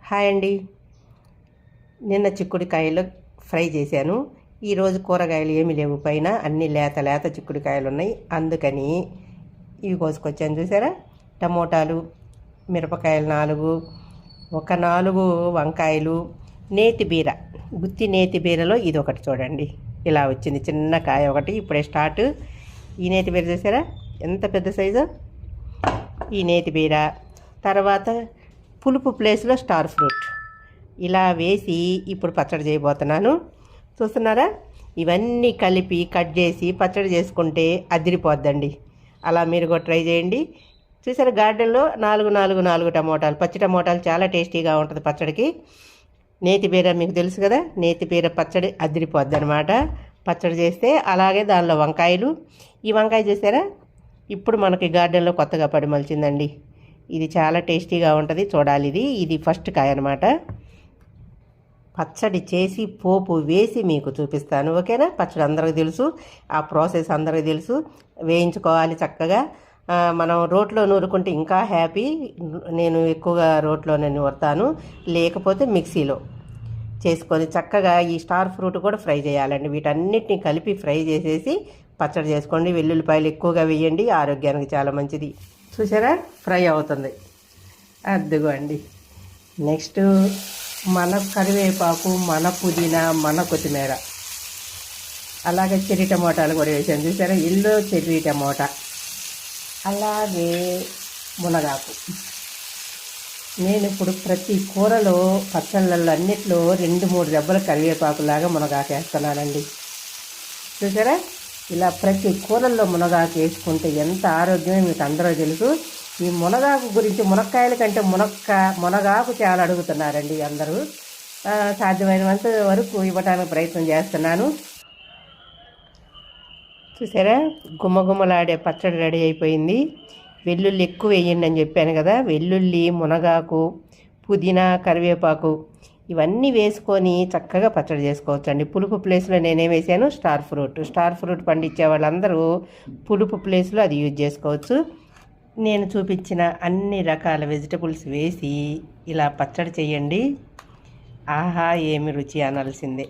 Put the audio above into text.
Hi అండి. నిన్న చిక్కుడుకాయలు ఫ్రై చేశాను. ఈరోజు కూరగాయలు ఏమీ లేవు, పైన అన్ని లేత లేత చిక్కుడుకాయలు ఉన్నాయి. అందుకని ఇవి కోసుకొచ్చాను. చూసారా, టమోటాలు, మిరపకాయలు 4, ఒక 4 వంకాయలు, నేతి బీర, గుత్తి నేతి బీరలో ఇది ఒకటి చూడండి, ఇలా వచ్చింది చిన్న కాయ ఒకటి, ఇప్పుడే స్టార్ట్. ఈ నేతి బీర చూసారా ఎంత పెద్ద సైజు. ఈ నేతి బీర తర్వాత పులుపు ప్లేస్లో స్టార్ ఫ్రూట్ ఇలా వేసి ఇప్పుడు పచ్చడి చేయబోతున్నాను. చూస్తున్నారా, ఇవన్నీ కలిపి కట్ చేసి పచ్చడి చేసుకుంటే అదిరిపోద్దండి. అలా మీరు కూడా ట్రై చేయండి. చూసారా, గార్డెన్లో 4 టమోటాలు, పచ్చి టమోటాలు చాలా టేస్టీగా ఉంటుంది పచ్చడికి. నేతి బీర మీకు తెలుసు కదా, నేతి బీర పచ్చడి అదిరిపోద్ది అనమాట పచ్చడి చేస్తే. అలాగే దానిలో వంకాయలు, ఈ వంకాయ చూసారా ఇప్పుడు మనకి గార్డెన్లో కొత్తగా పడిమలిచిందండి. ఇది చాలా టేస్టీగా ఉంటుంది, చూడాలి. ఇది ఫస్ట్ కాయ అనమాట. పచ్చడి చేసి పోపు వేసి మీకు చూపిస్తాను, ఓకేనా. పచ్చడి అందరికీ తెలుసు, ఆ ప్రాసెస్ అందరికీ తెలుసు. వేయించుకోవాలి చక్కగా. మనం రోట్లో నూరుకుంటే ఇంకా హ్యాపీ. నేను ఎక్కువగా రోట్లోనే నూరుతాను, లేకపోతే మిక్సీలో చేసుకొని చక్కగా. ఈ స్టార్ ఫ్రూట్ కూడా ఫ్రై చేయాలండి. వీటన్నిటిని కలిపి ఫ్రై చేసేసి పచ్చడి చేసుకోండి. వెల్లుల్లిపాయలు ఎక్కువగా వేయండి, ఆరోగ్యానికి చాలా మంచిది. చూసారా, ఫ్రై అవుతుంది. అదిగోండి. నెక్స్ట్ మన కరివేపాకు, మన పుదీనా, మన కొత్తిమీర, అలాగే చెర్రీ టమోటాలు కూడా వేసాను. చూసారా, ఎల్లో చెర్రీ టమోటా, అలాగే మునగాకు. నేను ఇప్పుడు ప్రతి కూరలో, పచ్చళ్ళల్లో అన్నిట్లో 2-3 దెబ్బల కరివేపాకులాగా మునగాకు వేస్తున్నానండి. చూసారా, ఇలా ప్రతి కూరల్లో మునగాకు వేసుకుంటే ఎంత ఆరోగ్యమే మీకు అందరూ తెలుసు. ఈ మునగాకు గురించి, మునక్కాయల కంటే మునగాకు చాలా అడుగుతున్నారండి అందరూ. సాధ్యమైనంత వరకు ఇవ్వడానికి ప్రయత్నం చేస్తున్నాను. చూసారా, గుమ్మగుమ్మలాడే పచ్చడి రెడీ అయిపోయింది. వెల్లుల్లి ఎక్కువ వేయండి అని చెప్పాను కదా. వెల్లుల్లి, మునగాకు, పుదీనా, కరివేపాకు ఇవన్నీ వేసుకొని చక్కగా పచ్చడి చేసుకోవచ్చు అండి. పులుపు ప్లేస్లో నేనేం వేసాను, స్టార్ ఫ్రూట్ పండించే వాళ్ళందరూ పులుపు ప్లేస్లో అది యూజ్ చేసుకోవచ్చు. నేను చూపించిన అన్ని రకాల వెజిటబుల్స్ వేసి ఇలా పచ్చడి చేయండి. ఆహా, ఏమి రుచి అనాల్సిందే.